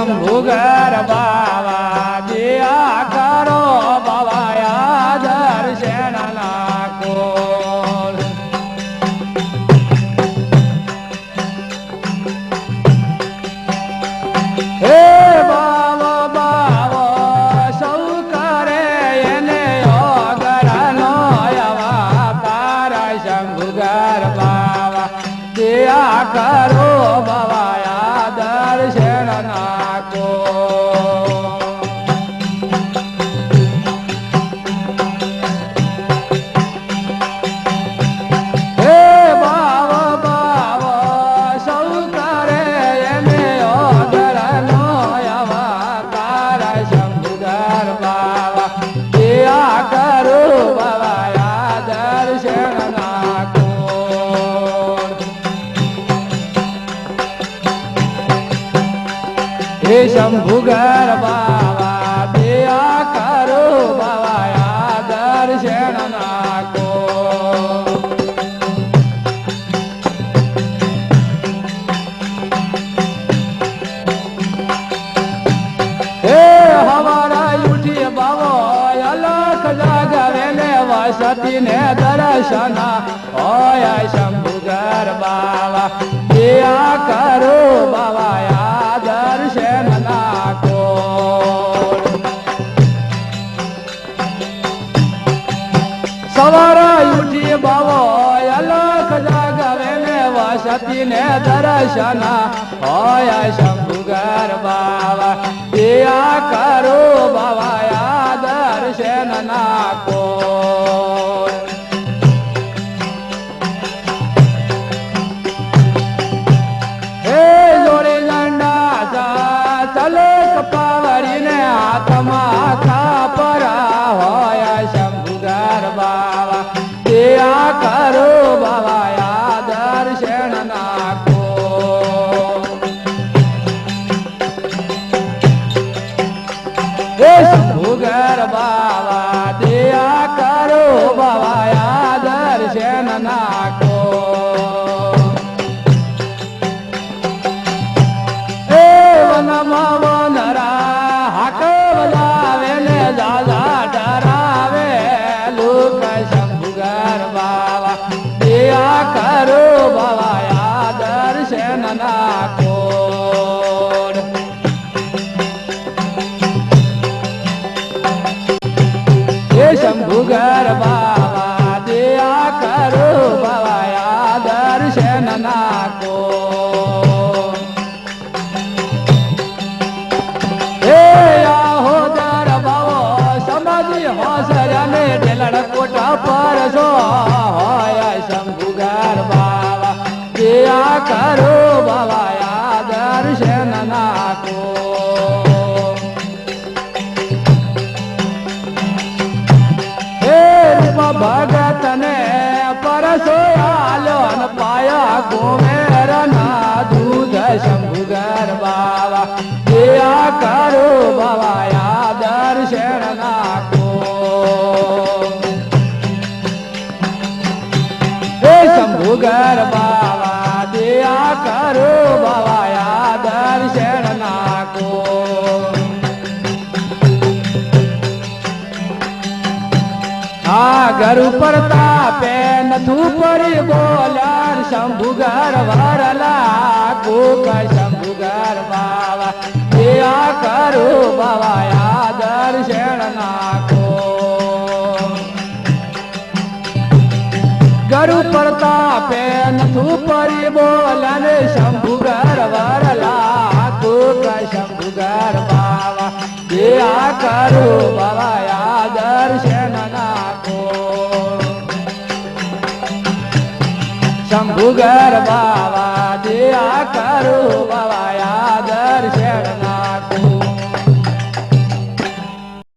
શંભુગર બાવા દિયા કરો બાવાયા દર્શન નાખો હે બાવા બાવા સૌ કરે એને યોગરનો અવતાર શંભુગર બાવા દિયા કરો બાવાયા દર્શન નાખો હે બાવા બાવા સૌ કરે એને યોગરનો અવતાર શંભુગર બાવા દિયા કરો બાવાયા દર્શન નાખો હે શંભુગર બાવા દયા કરો બાવાયા દર્શન નાખો હે હવારા ઉઠી બાવો અલખ જાગવે ને વસતી ને દર્શન હોય શંભુગર બાવા દયા કરો બાવાયા દર્શન નાખો સવારે ઉઠી બાવો અલખ જાગવે ને વસતી ને દર્શન હોય શંભુગર બાવા દયા કરો બાવાયા દર્શન નાખો પાવરીને હાથમાં ખાપરા હોય શંભુગર બાવા દયા કરો બાવાયા દર્શન નાખો હે શંભુગર બાવા દયા કરો બાવાયા દર્શન નાખો કરો બાવાયા દર્શન નાખો હે શંભુગર બાવા દયા કરો બાવાયા દર્શન નાખો હે આહોદર બાવો સમજી હોસર અને ઢેલડ કોટા પર છો હોય શંભુગર બાવા દયા કરો બાવાયા દર્શન નાખો હે રૂપ ભગત ને પરસો આલ્યો ન પાયા કુમેર ના દૂધ શંભુગર બાવા દયા કરો બાવાયા દર્શન નાખો હે શંભુગર બાવા દયા કરો બાવાયા દર્શન નાખો આ ઘર ઉપર તાપે નથું પડી બોલ્યા શંભુગર વરલા કોક શંભુગર બાવા દયા કરો બાવાયા દર્શન નાખો ગરુ પ્રતાપે નથું પરી બોલન શંભુગર વરલા કોક શંભુગર બાવા દયા કરો બાવાયા દર્શન નાખો શંભુગર બાવા દયા કરો